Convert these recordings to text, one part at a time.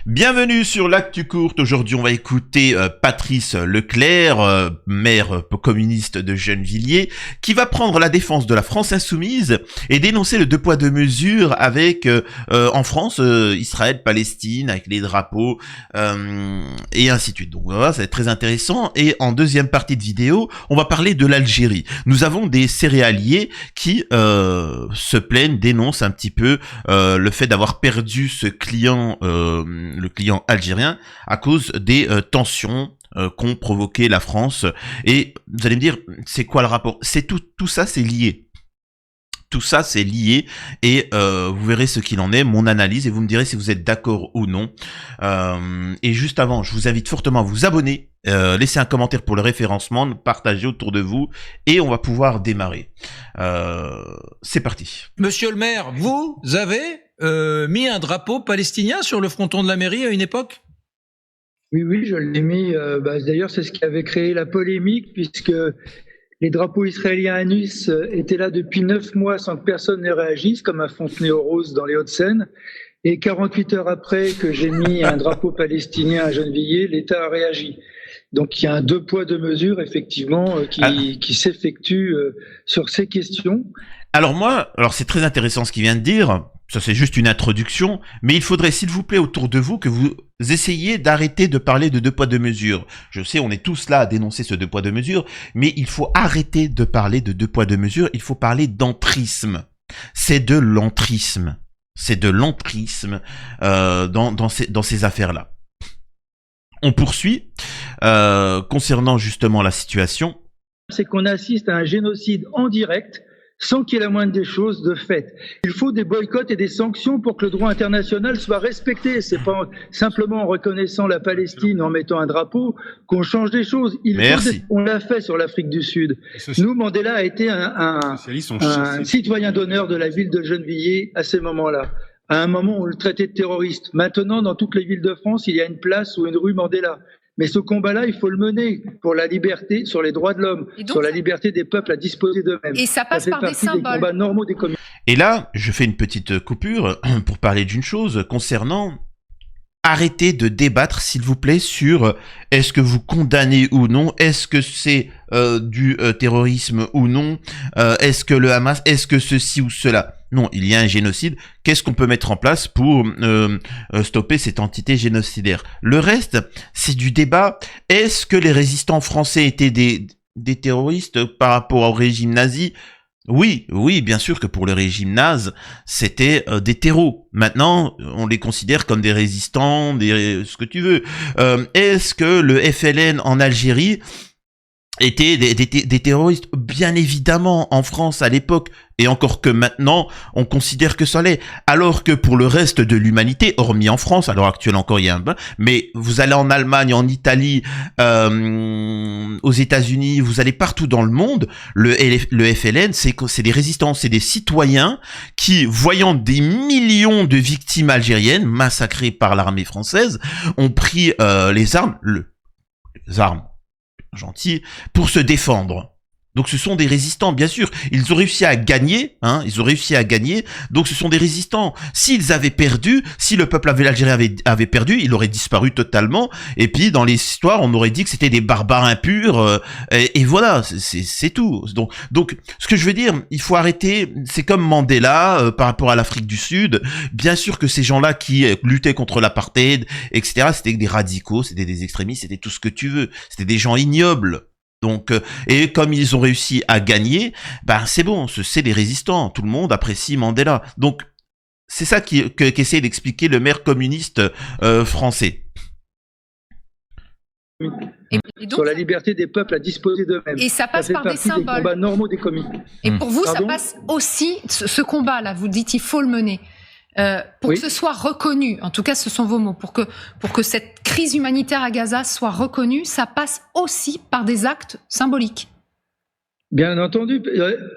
Bienvenue sur l'Actu Courte. Aujourd'hui, on va écouter Patrice Leclerc, maire communiste de Gennevilliers, qui va prendre la défense de la France insoumise et dénoncer le deux poids deux mesures avec, en France, Israël, Palestine, avec les drapeaux et ainsi de suite. Donc voilà, ça va être très intéressant. Et en deuxième partie de vidéo, on va parler de l'Algérie. Nous avons des céréaliers qui se plaignent, dénoncent un petit peu le fait d'avoir perdu ce client, le client algérien, à cause des tensions qu'ont provoqué la France. Et vous allez me dire, c'est quoi le rapport? C'est tout ça, c'est lié. Tout ça, c'est lié et vous verrez ce qu'il en est, mon analyse, et vous me direz si vous êtes d'accord ou non. Et juste avant, je vous invite fortement à vous abonner, laisser un commentaire pour le référencement, partager autour de vous, et on va pouvoir démarrer. C'est parti. Monsieur le maire, vous avez mis un drapeau palestinien sur le fronton de la mairie à une époque? Oui, je l'ai mis. D'ailleurs, c'est ce qui avait créé la polémique, puisque les drapeaux israéliens à Nice étaient là depuis 9 mois sans que personne ne réagisse, comme à Fontenay-aux-Roses dans les Hauts-de-Seine. Et 48 heures après que j'ai mis un drapeau palestinien à Gennevilliers, l'État a réagi. Donc il y a un deux poids deux mesures, effectivement, qui s'effectue sur ces questions. Alors c'est très intéressant ce qu'il vient de dire. Ça, c'est juste une introduction, mais il faudrait, s'il vous plaît, autour de vous, que vous essayiez d'arrêter de parler de deux poids, deux mesures. Je sais, on est tous là à dénoncer ce deux poids, deux mesures, mais il faut arrêter de parler de deux poids, deux mesures, il faut parler d'entrisme. C'est de l'entrisme. C'est de l'entrisme dans ces affaires-là. On poursuit concernant justement la situation. C'est qu'on assiste à un génocide en direct, sans qu'il y ait la moindre des choses de fait. Il faut des boycotts et des sanctions pour que le droit international soit respecté. C'est pas simplement en reconnaissant la Palestine, en mettant un drapeau, qu'on change des choses. On l'a fait sur l'Afrique du Sud. Nous, Mandela a été un citoyen d'honneur de la ville de Gennevilliers à ces moments-là. À un moment où on le traitait de terroriste. Maintenant, dans toutes les villes de France, il y a une place ou une rue Mandela. Mais ce combat-là, il faut le mener pour la liberté, sur les droits de l'homme, sur la liberté des peuples à disposer d'eux-mêmes. Et ça passe par des symboles. Des combats normaux des communes. Et là, je fais une petite coupure pour parler d'une chose concernant... Arrêtez de débattre, s'il vous plaît, sur est-ce que vous condamnez ou non, est-ce que c'est du terrorisme ou non, est-ce que le Hamas, est-ce que ceci ou cela. Non, il y a un génocide. Qu'est-ce qu'on peut mettre en place pour stopper cette entité génocidaire? Le reste, c'est du débat. Est-ce que les résistants français étaient des terroristes par rapport au régime nazi? Oui, bien sûr que pour le régime naze, c'était des terreaux. Maintenant, on les considère comme des résistants, ce que tu veux. Est-ce que le FLN en Algérie étaient des terroristes? Bien évidemment, en France à l'époque, et encore que maintenant, on considère que ça l'est. Alors que pour le reste de l'humanité, hormis en France, à l'heure actuelle encore il y a mais vous allez en Allemagne, en Italie, aux États-Unis, vous allez partout dans le monde, le FLN, c'est des résistants, c'est des citoyens qui, voyant des millions de victimes algériennes massacrées par l'armée française, ont pris les armes gentils, pour se défendre. Donc ce sont des résistants, bien sûr. Ils ont réussi à gagner, donc ce sont des résistants. S'ils avaient perdu, si le peuple algérien avait perdu, il aurait disparu totalement. Et puis dans les histoires, on aurait dit que c'était des barbares impurs. Et voilà, c'est tout. Donc ce que je veux dire, il faut arrêter. C'est comme Mandela par rapport à l'Afrique du Sud. Bien sûr que ces gens-là qui luttaient contre l'apartheid, etc., c'était des radicaux, c'était des extrémistes, c'était tout ce que tu veux. C'était des gens ignobles. Donc, et comme ils ont réussi à gagner, c'est bon, c'est des résistants. Tout le monde apprécie Mandela. Donc, c'est ça qu'essaie d'expliquer le maire communiste français. Et donc, sur la liberté des peuples à disposer d'eux-mêmes. Et ça passe par des symboles. Des combats normaux des communes. Et pour vous, ça passe aussi, ce combat-là, vous dites il faut le mener. Pour que ce soit reconnu, en tout cas ce sont vos mots, pour que cette crise humanitaire à Gaza soit reconnue, ça passe aussi par des actes symboliques. Bien entendu,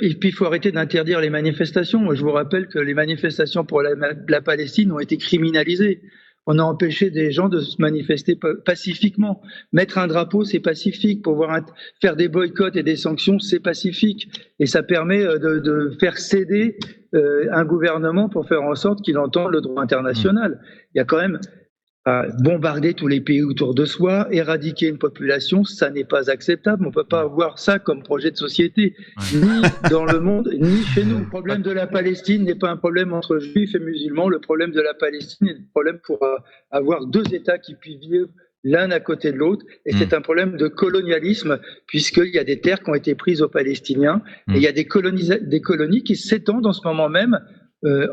et puis il faut arrêter d'interdire les manifestations. Moi, je vous rappelle que les manifestations pour la Palestine ont été criminalisées. On a empêché des gens de se manifester pacifiquement. Mettre un drapeau, c'est pacifique. Pouvoir faire des boycotts et des sanctions, c'est pacifique. Et ça permet de faire céder un gouvernement pour faire en sorte qu'il entende le droit international. Il y a quand même bombarder tous les pays autour de soi, éradiquer une population, ça n'est pas acceptable. On ne peut pas avoir ça comme projet de société, ni dans le monde, ni chez nous. Le problème de la Palestine n'est pas un problème entre juifs et musulmans. Le problème de la Palestine est un problème pour avoir deux États qui puissent vivre l'un à côté de l'autre. Et c'est un problème de colonialisme, puisqu'il y a des terres qui ont été prises aux Palestiniens, et il y a des colonies qui s'étendent en ce moment même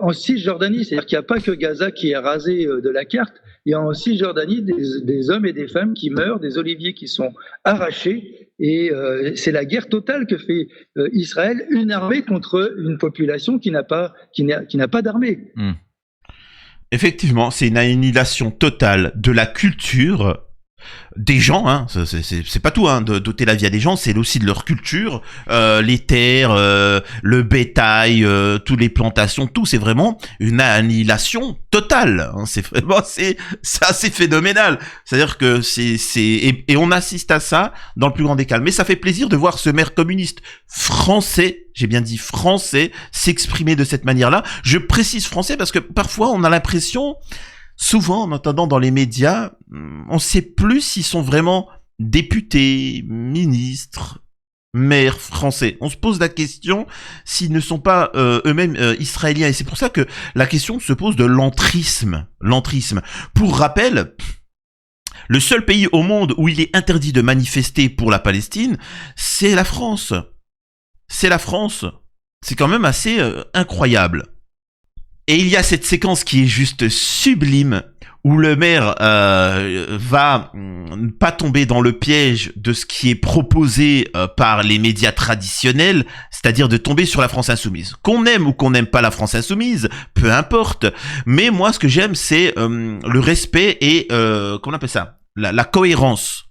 en Cisjordanie. C'est-à-dire qu'il n'y a pas que Gaza qui est rasé de la carte. Il y a en Cisjordanie des hommes et des femmes qui meurent, des oliviers qui sont arrachés, et c'est la guerre totale que fait Israël, une armée contre une population qui n'a pas d'armée. Effectivement, c'est une annihilation totale de la culture des gens, hein. C'est pas tout, hein, de doter la vie à des gens, c'est aussi de leur culture, les terres, le bétail, toutes les plantations, tout, c'est vraiment une annihilation totale, hein. C'est vraiment, c'est assez phénoménal. C'est-à-dire que et on assiste à ça dans le plus grand des calmes. Mais ça fait plaisir de voir ce maire communiste français, j'ai bien dit français, s'exprimer de cette manière-là. Je précise français parce que parfois on a l'impression, souvent, en entendant dans les médias, on ne sait plus s'ils sont vraiment députés, ministres, maires français. On se pose la question s'ils ne sont pas eux-mêmes israéliens. Et c'est pour ça que la question se pose de l'entrisme. L'entrisme. Pour rappel, le seul pays au monde où il est interdit de manifester pour la Palestine, c'est la France. C'est la France. C'est quand même assez incroyable. Et il y a cette séquence qui est juste sublime, où le maire va pas tomber dans le piège de ce qui est proposé par les médias traditionnels, c'est-à-dire de tomber sur la France insoumise. Qu'on aime ou qu'on n'aime pas la France insoumise, peu importe. Mais moi, ce que j'aime, c'est le respect et comment on appelle ça, la cohérence.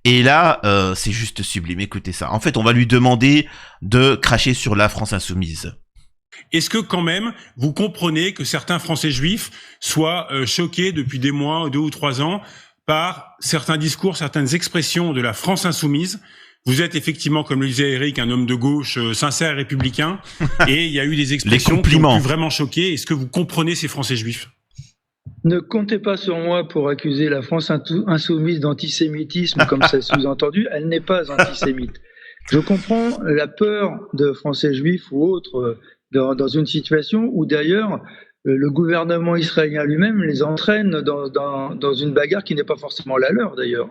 Et là, c'est juste sublime. Écoutez ça. En fait, on va lui demander de cracher sur la France insoumise. Est-ce que quand même, vous comprenez que certains Français juifs soient choqués depuis des mois, 2 ou 3 ans, par certains discours, certaines expressions de la France insoumise? Vous êtes effectivement, comme le disait Eric, un homme de gauche sincère et républicain, et il y a eu des expressions qui ont pu vraiment choquer. Est-ce que vous comprenez ces Français juifs? Ne comptez pas sur moi pour accuser la France insoumise d'antisémitisme, comme ça sous-entendu. Elle n'est pas antisémite. Je comprends la peur de Français juifs ou autres dans une situation où d'ailleurs le gouvernement israélien lui-même les entraîne dans une bagarre qui n'est pas forcément la leur d'ailleurs.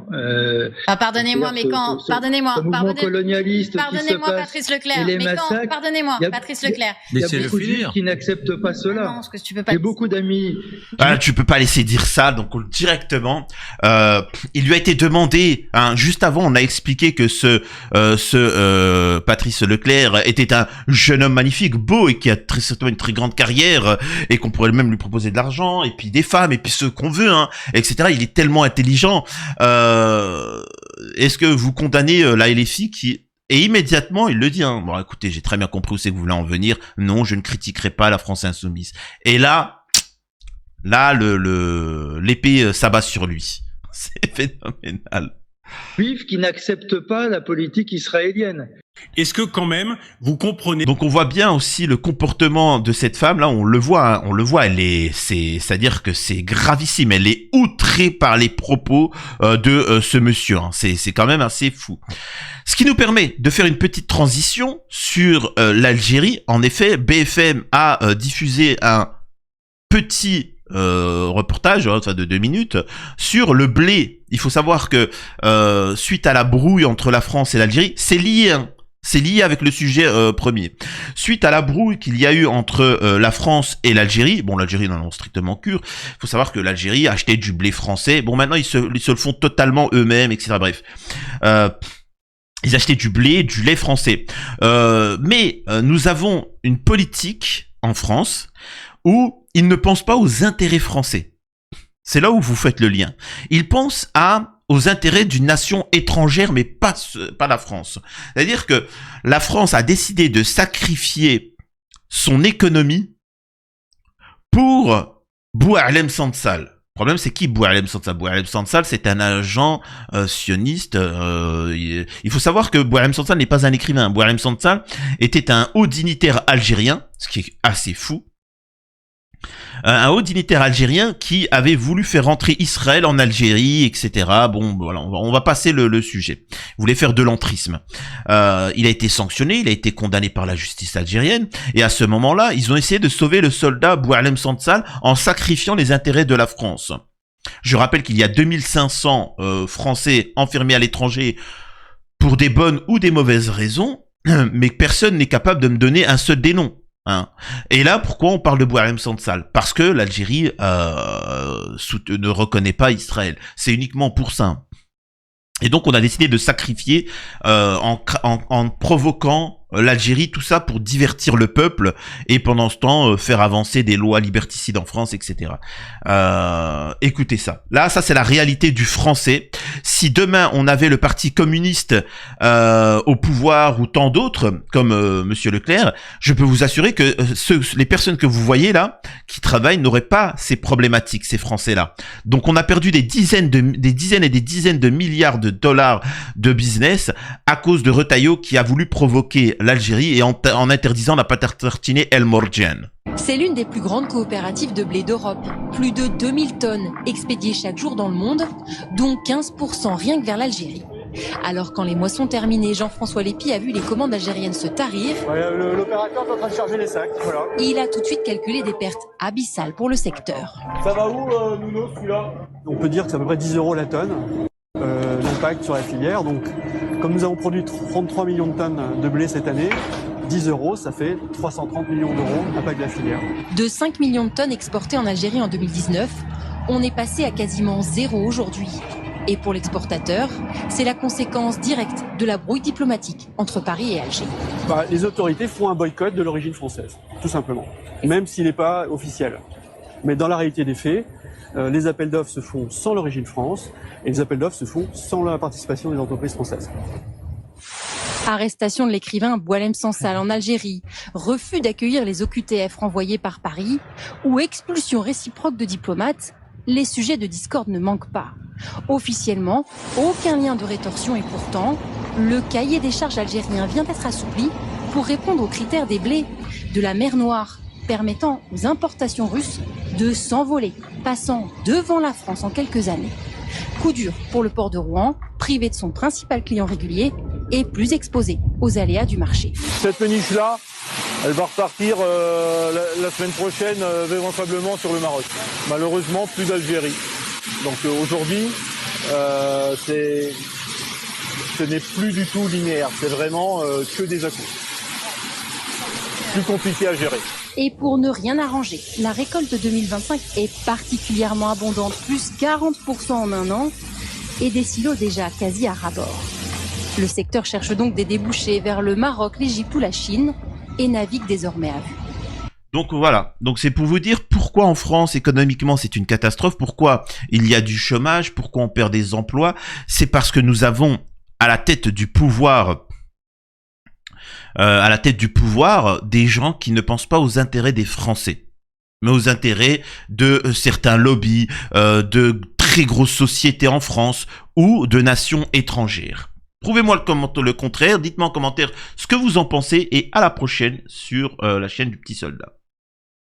Pardonnez-moi, mais quand pardonnez-moi, colonialiste, pardonnez-moi, Patrice Leclerc, mais quand pardonnez-moi, Patrice Leclerc. Il y a beaucoup de juifs qui n'acceptent pas cela. Non, parce que tu peux pas. J'ai beaucoup d'amis. Tu peux pas laisser dire ça, donc directement. Il lui a été demandé, hein, juste avant, on a expliqué que ce Patrice Leclerc était un jeune homme magnifique, beau et qui a très certainement une très grande carrière et qu'on pourrait même lui proposer de l'argent, et puis des femmes, et puis ce qu'on veut, hein, etc. Il est tellement intelligent. Est-ce que vous condamnez la LFI qui... Et immédiatement, il le dit, hein, bon, écoutez, j'ai très bien compris où c'est que vous voulez en venir. Non, je ne critiquerai pas la France insoumise. Et là, l'épée s'abat sur lui. C'est phénoménal. Juifs qui n'acceptent pas la politique israélienne. Est-ce que quand même vous comprenez? Donc on voit bien aussi le comportement de cette femme là, on le voit, c'est-à-dire que c'est gravissime, elle est outrée par les propos de ce monsieur, hein. C'est quand même assez fou. Ce qui nous permet de faire une petite transition sur l'Algérie. En effet, BFM a diffusé un petit reportage de 2 minutes sur le blé. Il faut savoir que suite à la brouille entre la France et l'Algérie, c'est lié, hein. C'est lié avec le sujet premier. Suite à la brouille qu'il y a eu entre la France et l'Algérie, bon, l'Algérie n'en ont strictement cure, il faut savoir que l'Algérie achetait du blé français. Bon, maintenant ils se le font totalement eux-mêmes, etc. Bref, ils achetaient du blé, du lait français. Mais nous avons une politique en France où ils ne pensent pas aux intérêts français. C'est là où vous faites le lien. Ils pensent aux intérêts d'une nation étrangère, mais pas la France. C'est-à-dire que la France a décidé de sacrifier son économie pour Boualem Sansal. Le problème, c'est qui Boualem Sansal? Boualem Sansal, c'est un agent sioniste. Il faut savoir que Boualem Sansal n'est pas un écrivain. Boualem Sansal était un haut dignitaire algérien, ce qui est assez fou. un haut dignitaire algérien qui avait voulu faire rentrer Israël en Algérie, etc. Bon, voilà, on va passer le sujet. Il voulait faire de l'entrisme. Il a été sanctionné, il a été condamné par la justice algérienne, et à ce moment-là, ils ont essayé de sauver le soldat Boualem Sansal en sacrifiant les intérêts de la France. Je rappelle qu'il y a 2500 Français enfermés à l'étranger pour des bonnes ou des mauvaises raisons, mais personne n'est capable de me donner un seul des noms. Hein. Et là, pourquoi on parle de Boualem Sansal? Parce que l'Algérie ne reconnaît pas Israël. C'est uniquement pour ça. Et donc, on a décidé de sacrifier en provoquant l'Algérie, tout ça pour divertir le peuple et pendant ce temps faire avancer des lois liberticides en France, etc. Écoutez ça. Là, ça c'est la réalité du français. Si demain on avait le parti communiste au pouvoir ou tant d'autres comme Monsieur Leclerc, je peux vous assurer que les personnes que vous voyez là qui travaillent n'auraient pas ces problématiques, ces Français-là. Donc on a perdu des dizaines et des dizaines de milliards de dollars de business à cause de Retailleau qui a voulu provoquer l'Algérie et en interdisant la pâte à tartiner El Morjan. C'est l'une des plus grandes coopératives de blé d'Europe. Plus de 2000 tonnes expédiées chaque jour dans le monde, dont 15% rien que vers l'Algérie. Alors quand les mois sont terminés, Jean-François Lépy a vu les commandes algériennes se tarir. L'opérateur est en train de charger les sacs, voilà. Et il a tout de suite calculé des pertes abyssales pour le secteur. Ça va où, Nuno, celui-là? On peut dire que c'est à peu près 10 € la tonne. L'impact sur la filière. Donc, comme nous avons produit 33 millions de tonnes de blé cette année, 10 €, ça fait 330 millions d'euros d'impact de la filière. De 5 millions de tonnes exportées en Algérie en 2019, on est passé à quasiment zéro aujourd'hui. Et pour l'exportateur, c'est la conséquence directe de la brouille diplomatique entre Paris et Alger. Les autorités font un boycott de l'origine française, tout simplement, même s'il n'est pas officiel. Mais dans la réalité des faits, les appels d'offres se font sans l'origine France et les appels d'offres se font sans la participation des entreprises françaises. Arrestation de l'écrivain Boualem Sansal en Algérie, refus d'accueillir les OQTF renvoyés par Paris ou expulsion réciproque de diplomates, les sujets de discorde ne manquent pas. Officiellement, aucun lien de rétorsion et pourtant, le cahier des charges algérien vient d'être assoupli pour répondre aux critères des blés de la mer Noire, permettant aux importations russes de s'envoler, passant devant la France en quelques années. Coup dur pour le port de Rouen, privé de son principal client régulier et plus exposé aux aléas du marché. Cette péniche-là, elle va repartir la semaine prochaine éventuellement sur le Maroc. Malheureusement, plus d'Algérie. Donc aujourd'hui, ce n'est plus du tout linéaire. C'est vraiment que des à-coups. Plus compliqué à gérer. Et pour ne rien arranger, la récolte 2025 est particulièrement abondante, plus 40% en un an, et des silos déjà quasi à ras-bord. Le secteur cherche donc des débouchés vers le Maroc, l'Égypte ou la Chine, et navigue désormais à vue. Donc voilà, donc c'est pour vous dire pourquoi en France économiquement c'est une catastrophe, pourquoi il y a du chômage, pourquoi on perd des emplois, c'est parce que nous avons à la tête du pouvoir des gens qui ne pensent pas aux intérêts des Français, mais aux intérêts de certains lobbies, de très grosses sociétés en France ou de nations étrangères. Prouvez-moi le contraire, dites-moi en commentaire ce que vous en pensez et à la prochaine sur la chaîne du Petit Soldat.